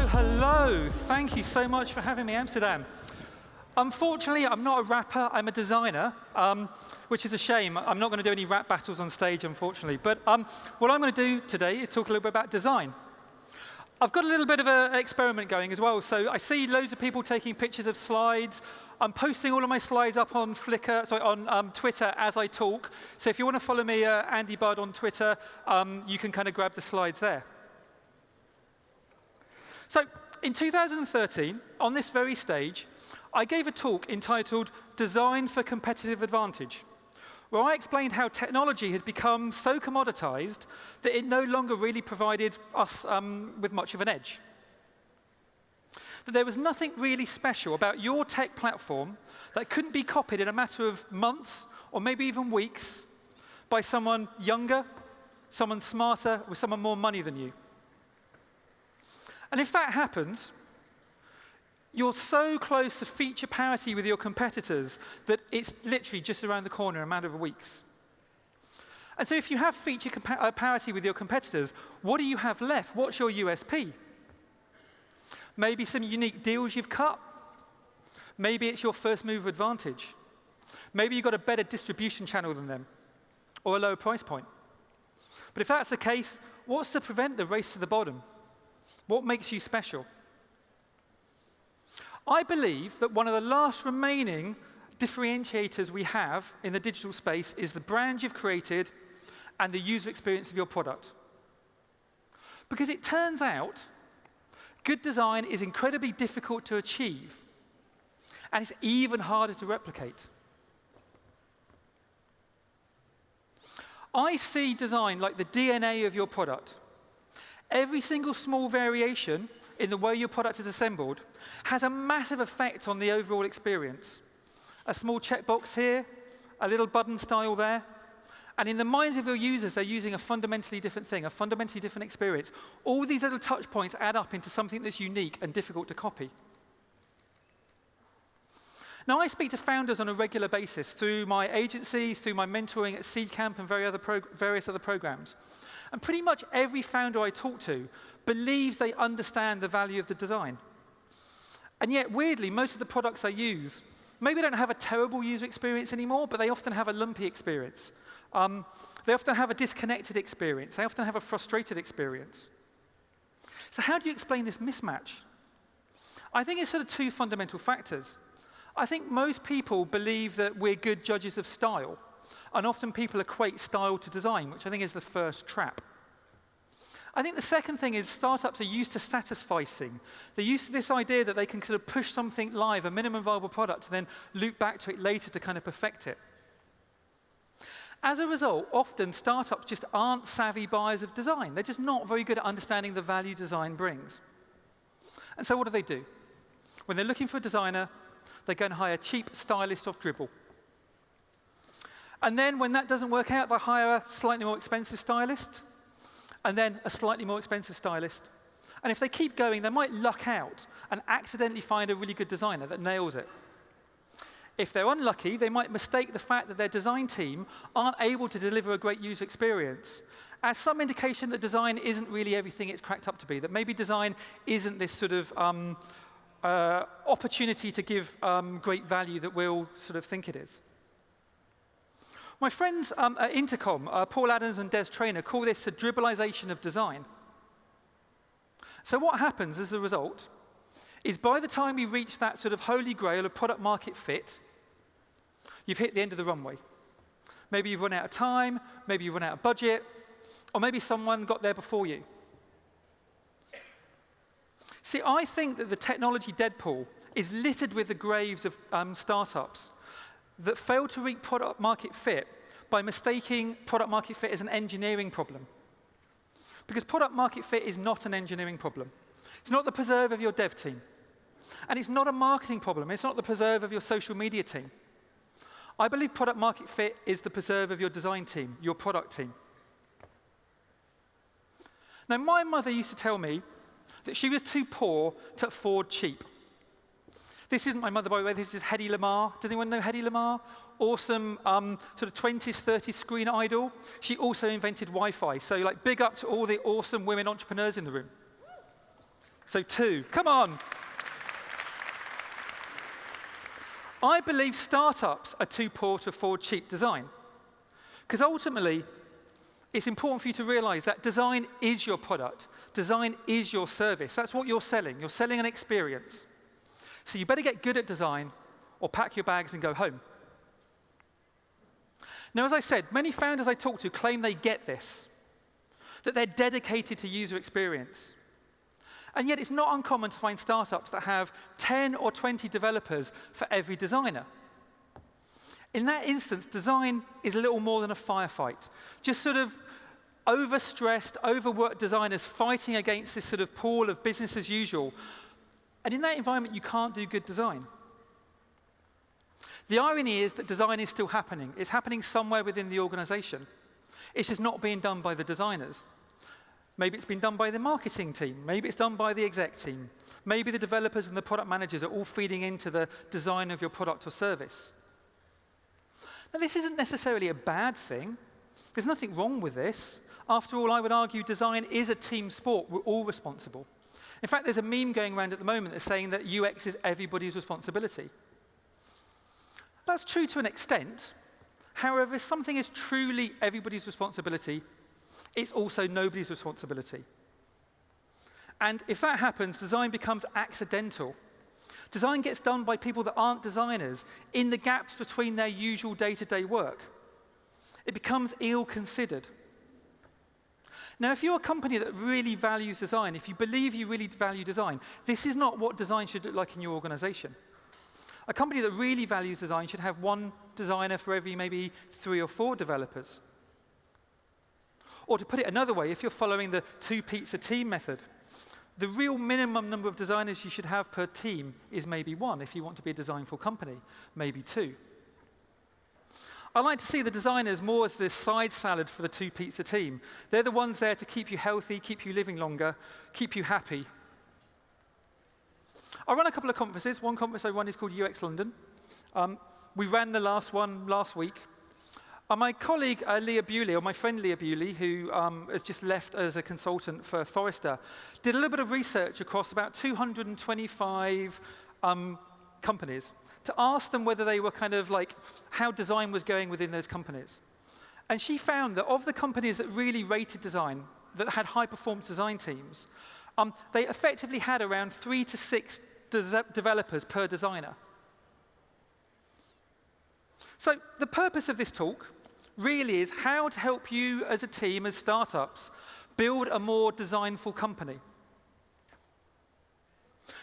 Hello. Thank you so much for having me, Amsterdam. Unfortunately, I'm not a rapper, I'm a designer, which is a shame. I'm not going to do any rap battles on stage, unfortunately. But what I'm going to do today is talk a little bit about design. I've got a little bit of an experiment going as well. So I see loads of people taking pictures of slides. I'm posting all of my slides up on on Twitter as I talk. So if you want to follow me, Andy Budd on Twitter, you can kind of grab the slides there. So in 2013, on this very stage, I gave a talk entitled Design for Competitive Advantage, where I explained how technology had become so commoditized that it no longer really provided us with much of an edge. That there was nothing really special about your tech platform that couldn't be copied in a matter of months or maybe even weeks by someone younger, someone smarter, with someone more money than you. And if that happens, you're so close to feature parity with your competitors that it's literally just around the corner in a matter of weeks. And so if you have feature parity with your competitors, what do you have left? What's your USP? Maybe some unique deals you've cut. Maybe it's your first mover advantage. Maybe you've got a better distribution channel than them, or a lower price point. But if that's the case, what's to prevent the race to the bottom? What makes you special? I believe that one of the last remaining differentiators we have in the digital space is the brand you've created and the user experience of your product. Because it turns out good design is incredibly difficult to achieve, and it's even harder to replicate. I see design like the DNA of your product. Every single small variation in the way your product is assembled has a massive effect on the overall experience. A small checkbox here, a little button style there, and in the minds of your users, they're using a fundamentally different thing, a fundamentally different experience. All these little touch points add up into something that's unique and difficult to copy. Now, I speak to founders on a regular basis through my agency, through my mentoring at Seed Camp and various other programs. And pretty much every founder I talk to believes they understand the value of the design. And yet, weirdly, most of the products I use maybe don't have a terrible user experience anymore, but they often have a lumpy experience. They often have a disconnected experience. They often have a frustrated experience. So how do you explain this mismatch? I think it's sort of two fundamental factors. I think most people believe that we're good judges of style, and often people equate style to design, which I think is the first trap. I think the second thing is startups are used to satisficing. They're used to this idea that they can sort of push something live, a minimum viable product, and then loop back to it later to kind of perfect it. As a result, often startups just aren't savvy buyers of design. They're just not very good at understanding the value design brings. And so what do? When they're looking for a designer, they go and hire a cheap stylist off Dribble. And then when that doesn't work out, they hire a slightly more expensive stylist, and then a slightly more expensive stylist. And if they keep going, they might luck out and accidentally find a really good designer that nails it. If they're unlucky, they might mistake the fact that their design team aren't able to deliver a great user experience as some indication that design isn't really everything it's cracked up to be, that maybe design isn't this sort of opportunity to give great value that we all sort of think it is. My friends at Intercom, Paul Adams and Des Traynor, call this a dribbleization of design. So what happens as a result is by the time you reach that sort of holy grail of product market fit, you've hit the end of the runway. Maybe you've run out of time, maybe you've run out of budget, or maybe someone got there before you. See, I think that the technology dead pool is littered with the graves of startups that fail to reach product market fit by mistaking product market fit as an engineering problem. Because product market fit is not an engineering problem. It's not the preserve of your dev team. And it's not a marketing problem. It's not the preserve of your social media team. I believe product market fit is the preserve of your design team, your product team. Now, my mother used to tell me that she was too poor to afford cheap. This isn't my mother, by the way. This is Hedy Lamarr. Does anyone know Hedy Lamarr? Awesome sort of 20s, 30s screen idol. She also invented Wi-Fi. So like big up to all the awesome women entrepreneurs in the room. So 2, come on. I believe startups are too poor to afford cheap design. Because ultimately, it's important for you to realize that design is your product. Design is your service. That's what you're selling. You're selling an experience. So you better get good at design or pack your bags and go home. Now, as I said, many founders I talk to claim they get this, that they're dedicated to user experience. And yet it's not uncommon to find startups that have 10 or 20 developers for every designer. In that instance, design is a little more than a firefight. Just sort of overstressed, overworked designers fighting against this sort of pool of business as usual. And in that environment, you can't do good design. The irony is that design is still happening. It's happening somewhere within the organization. It's just not being done by the designers. Maybe it's been done by the marketing team. Maybe it's done by the exec team. Maybe the developers and the product managers are all feeding into the design of your product or service. Now, this isn't necessarily a bad thing. There's nothing wrong with this. After all, I would argue design is a team sport. We're all responsible. In fact, there's a meme going around at the moment that's saying that UX is everybody's responsibility. That's true to an extent. However, if something is truly everybody's responsibility, it's also nobody's responsibility. And if that happens, design becomes accidental. Design gets done by people that aren't designers in the gaps between their usual day-to-day work. It becomes ill-considered. Now, if you're a company that really values design, if you believe you really value design, this is not what design should look like in your organization. A company that really values design should have one designer for every maybe 3 or 4 developers. Or to put it another way, if you're following the 2-pizza team method, the real minimum number of designers you should have per team is maybe 1 if you want to be a designful company, maybe 2. I like to see the designers more as this side salad for the 2-pizza team. They're the ones there to keep you healthy, keep you living longer, keep you happy. I run a couple of conferences. One conference I run is called UX London. We ran the last one last week. My colleague, Leah Bewley, or my friend Leah Bewley, who has just left as a consultant for Forrester, did a little bit of research across about 225 companies to ask them whether they were kind of like how design was going within those companies. And she found that of the companies that really rated design, that had high-performance design teams, they effectively had around 3 to 6 developers per designer. So the purpose of this talk really is how to help you as a team, as startups, build a more designful company.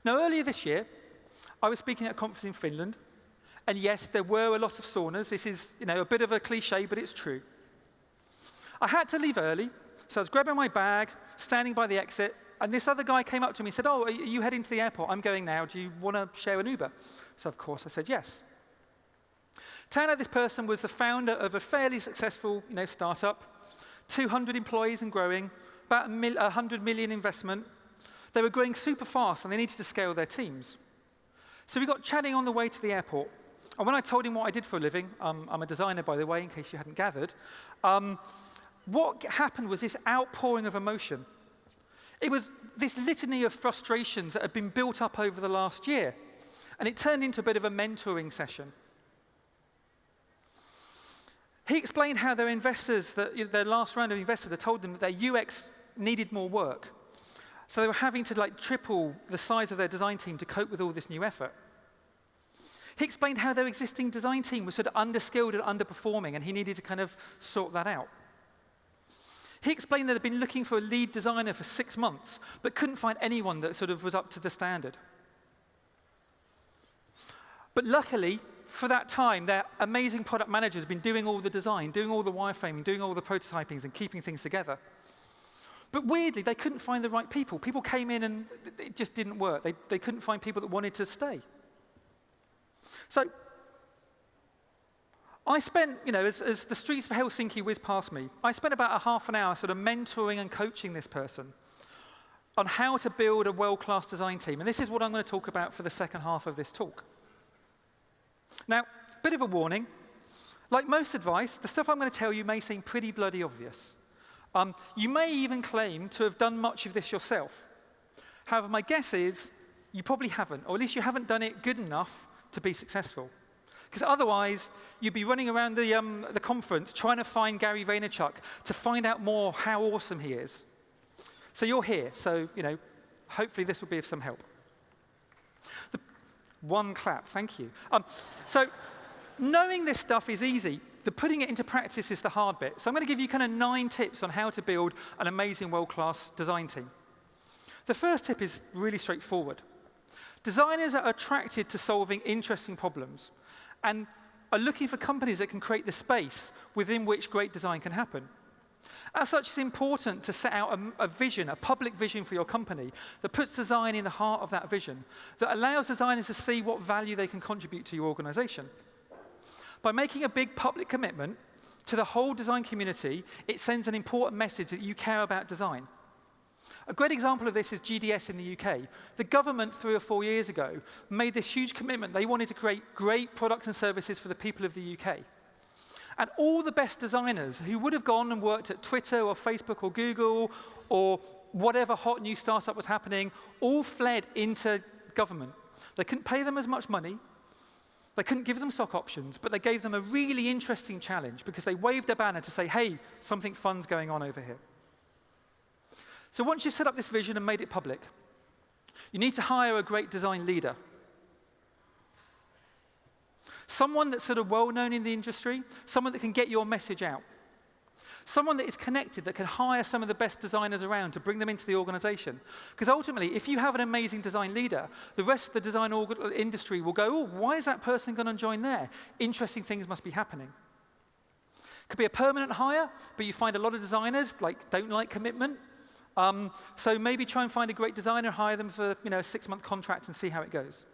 Now, earlier this year, I was speaking at a conference in Finland, and yes, there were a lot of saunas. This is, a bit of a cliche, but it's true. I had to leave early, so I was grabbing my bag, standing by the exit, and this other guy came up to me and said, "Oh, are you heading to the airport? I'm going now. Do you want to share an Uber?" So, of course, I said yes. Turned out this person was the founder of a fairly successful, startup, 200 employees and growing, about 100 million investment. They were growing super fast, and they needed to scale their teams. So we got chatting on the way to the airport. And when I told him what I did for a living, I'm a designer, by the way, in case you hadn't gathered, what happened was this outpouring of emotion. It was this litany of frustrations that had been built up over the last year. And it turned into a bit of a mentoring session. He explained how their investors, their last round of investors had told them that their UX needed more work. So they were having to triple the size of their design team to cope with all this new effort. He explained how their existing design team was sort of underskilled and underperforming, and he needed to kind of sort that out. He explained that they'd been looking for a lead designer for 6 months, but couldn't find anyone that sort of was up to the standard. But luckily, for that time, their amazing product managers had been doing all the design, doing all the wireframing, doing all the prototypings, and keeping things together. But weirdly, they couldn't find the right people. People came in and it just didn't work. They couldn't find people that wanted to stay. So I spent, as the streets of Helsinki whizzed past me, I spent about a half an hour sort of mentoring and coaching this person on how to build a world-class design team. And this is what I'm going to talk about for the second half of this talk. Now, bit of a warning. Like most advice, the stuff I'm going to tell you may seem pretty bloody obvious. You may even claim to have done much of this yourself. However, my guess is you probably haven't, or at least you haven't done it good enough to be successful. Because otherwise, you'd be running around the conference trying to find Gary Vaynerchuk to find out more how awesome he is. So you're here, so hopefully this will be of some help. One clap, thank you. So knowing this stuff is easy. The putting it into practice is the hard bit. So I'm going to give you kind of 9 tips on how to build an amazing world-class design team. The first tip is really straightforward. Designers are attracted to solving interesting problems and are looking for companies that can create the space within which great design can happen. As such, it's important to set out a vision, a public vision for your company that puts design in the heart of that vision, that allows designers to see what value they can contribute to your organization. By making a big public commitment to the whole design community, it sends an important message that you care about design. A great example of this is GDS in the UK. The government 3 or 4 years ago made this huge commitment. They wanted to create great products and services for the people of the UK. And all the best designers who would have gone and worked at Twitter or Facebook or Google or whatever hot new startup was happening, all fled into government. They couldn't pay them as much money. They couldn't give them stock options, but they gave them a really interesting challenge because they waved a banner to say, hey, something fun's going on over here. So once you've set up this vision and made it public, you need to hire a great design leader. Someone that's sort of well-known in the industry, someone that can get your message out. Someone that is connected, that can hire some of the best designers around to bring them into the organization. Because ultimately, if you have an amazing design leader, the rest of the design industry will go, oh, why is that person going to join there? Interesting things must be happening. Could be a permanent hire, but you find a lot of designers don't like commitment. So maybe try and find a great designer and hire them for a 6-month contract and see how it goes.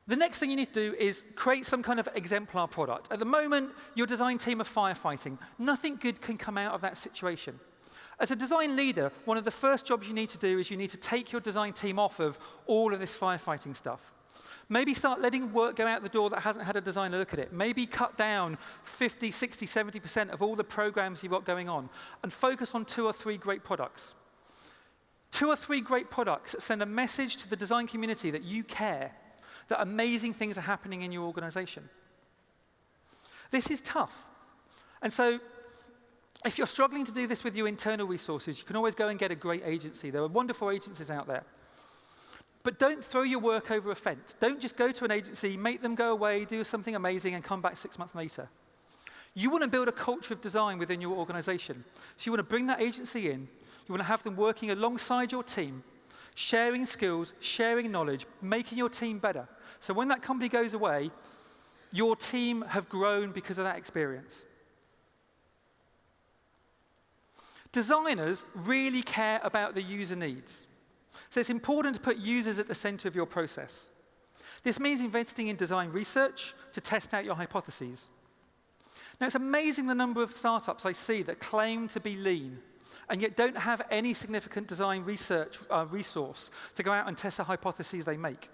The next thing you need to do is create some kind of exemplar product. At the moment, your design team are firefighting. Nothing good can come out of that situation. As a design leader, one of the first jobs you need to do is you need to take your design team off of all of this firefighting stuff. Maybe start letting work go out the door that hasn't had a designer look at it. Maybe cut down 50, 60, 70% of all the programs you've got going on and focus on 2 or 3 great products. 2 or 3 great products that send a message to the design community that you care, that amazing things are happening in your organization. This is tough. And so if you're struggling to do this with your internal resources, you can always go and get a great agency. There are wonderful agencies out there. But don't throw your work over a fence. Don't just go to an agency, make them go away, do something amazing, and come back 6 months later. You want to build a culture of design within your organization. So you want to bring that agency in. You want to have them working alongside your team, sharing skills, sharing knowledge, making your team better. So when that company goes away, your team have grown because of that experience. Designers really care about the user needs. So it's important to put users at the center of your process. This means investing in design research to test out your hypotheses. Now, it's amazing the number of startups I see that claim to be lean and yet don't have any significant design research resource to go out and test the hypotheses they make.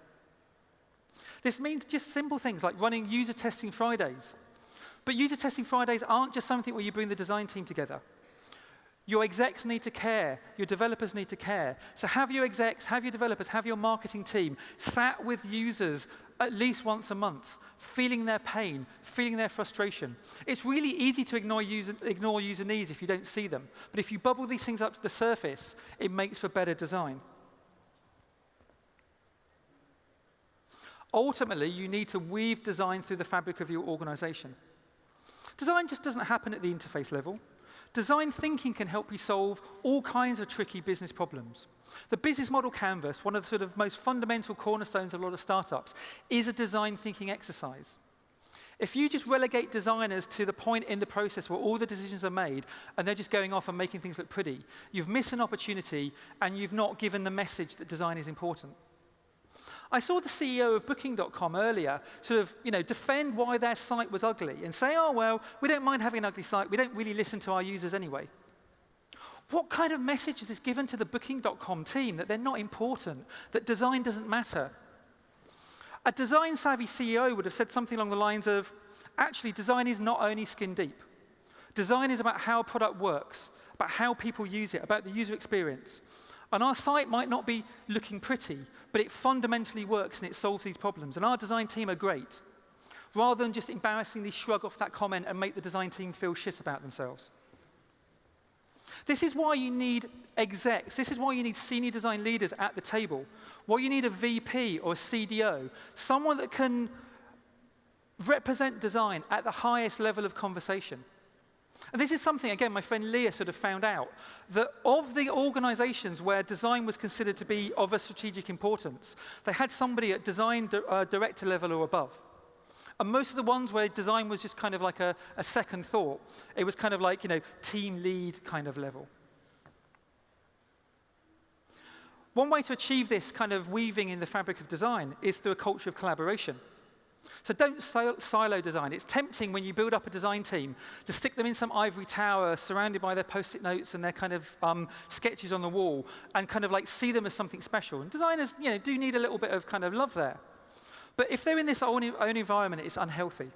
This means just simple things like running user testing Fridays. But user testing Fridays aren't just something where you bring the design team together. Your execs need to care. Your developers need to care. So have your execs, have your developers, have your marketing team sat with users at least once a month, feeling their pain, feeling their frustration. It's really easy to ignore user needs if you don't see them. But if you bubble these things up to the surface, it makes for better design. Ultimately, you need to weave design through the fabric of your organization. Design just doesn't happen at the interface level. Design thinking can help you solve all kinds of tricky business problems. The business model canvas, one of the sort of most fundamental cornerstones of a lot of startups, is a design thinking exercise. If you just relegate designers to the point in the process where all the decisions are made and they're just going off and making things look pretty, you've missed an opportunity and you've not given the message that design is important. I saw the CEO of Booking.com earlier sort of, defend why their site was ugly and say, oh, well, we don't mind having an ugly site. We don't really listen to our users anyway. What kind of message is this given to the Booking.com team that they're not important, that design doesn't matter? A design-savvy CEO would have said something along the lines of, actually, design is not only skin deep. Design is about how a product works, about how people use it, about the user experience. And our site might not be looking pretty, but it fundamentally works and it solves these problems. And our design team are great, rather than just embarrassingly shrug off that comment and make the design team feel shit about themselves. This is why you need execs. This is why you need senior design leaders at the table. Why you need a VP or a CDO, someone that can represent design at the highest level of conversation. And this is something, again, my friend Leah sort of found out, that of the organizations where design was considered to be of a strategic importance, they had somebody at design director level or above. And most of the ones where design was just kind of like a second thought, it was kind of like, team lead kind of level. One way to achieve this kind of weaving in the fabric of design is through a culture of collaboration. So don't silo design. It's tempting when you build up a design team to stick them in some ivory tower surrounded by their post-it notes and their kind of sketches on the wall and kind of like see them as something special. And designers, do need a little bit of kind of love there. But if they're in this own environment, it's unhealthy.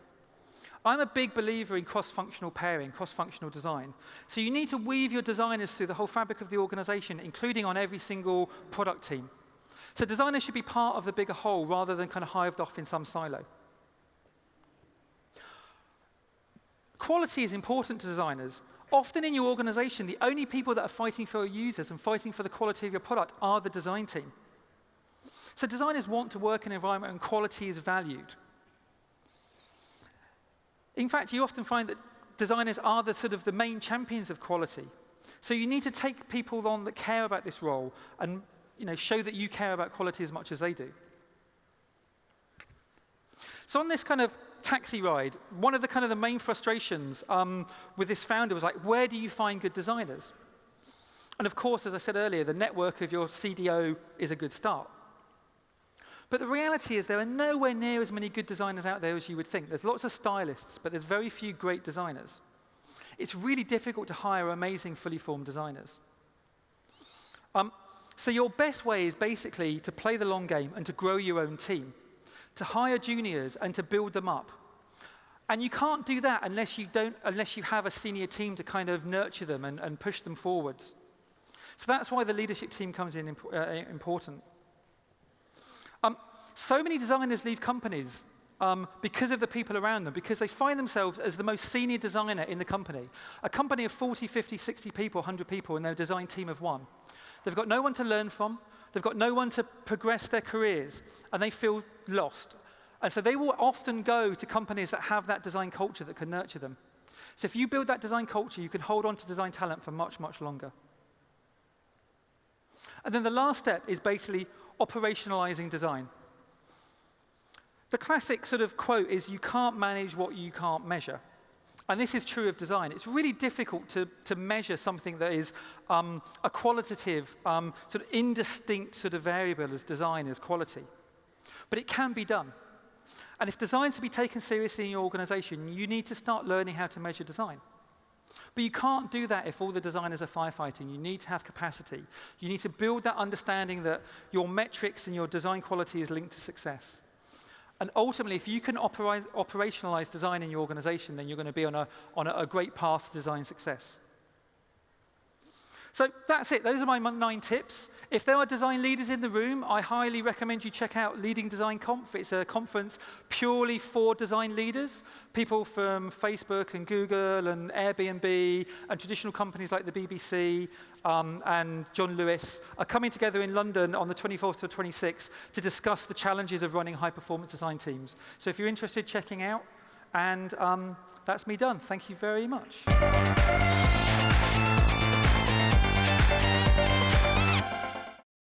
I'm a big believer in cross-functional pairing, cross-functional design. So you need to weave your designers through the whole fabric of the organization, including on every single product team. So designers should be part of the bigger whole rather than kind of hived off in some silo. Quality is important to designers. Often in your organization, the only people that are fighting for your users and fighting for the quality of your product are the design team. So designers want to work in an environment and quality is valued. In fact, you often find that designers are the sort of the main champions of quality. So you need to take people on that care about this role and show that you care about quality as much as they do. So on this kind of taxi ride, one of the kind of the main frustrations with this founder was like, where do you find good designers? And of course, as I said earlier, the network of your CDO is a good start. But the reality is there are nowhere near as many good designers out there as you would think. There's lots of stylists, but there's very few great designers. It's really difficult to hire amazing, fully formed designers. So your best way is basically to play the long game and to grow your own team, to hire juniors and to build them up. And you can't do that unless you have a senior team to kind of nurture them and push them forwards. So that's why the leadership team comes in important. So many designers leave companies because of the people around them, because they find themselves as the most senior designer in the company. A company of 40, 50, 60 people, 100 people, and their design team of one. They've got no one to learn from. They've got no one to progress their careers, and they feel lost. And so they will often go to companies that have that design culture that can nurture them. So if you build that design culture, you can hold on to design talent for much, much longer. And then the last step is basically operationalizing design. The classic sort of quote is, you can't manage what you can't measure. And this is true of design. It's really difficult to measure something that is a qualitative, sort of indistinct sort of variable as design, as quality. But it can be done. And if design's to be taken seriously in your organization, you need to start learning how to measure design. But you can't do that if all the designers are firefighting. You need to have capacity. You need to build that understanding that your metrics and your design quality is linked to success. And ultimately, if you can operationalize design in your organization, then you're going to be on a great path to design success. So that's it. Those are my 9 tips. If there are design leaders in the room, I highly recommend you check out Leading Design Conf. It's a conference purely for design leaders. People from Facebook and Google and Airbnb and traditional companies like the BBC and John Lewis are coming together in London on the 24th to 26th to discuss the challenges of running high-performance design teams. So if you're interested, checking out. And that's me done. Thank you very much.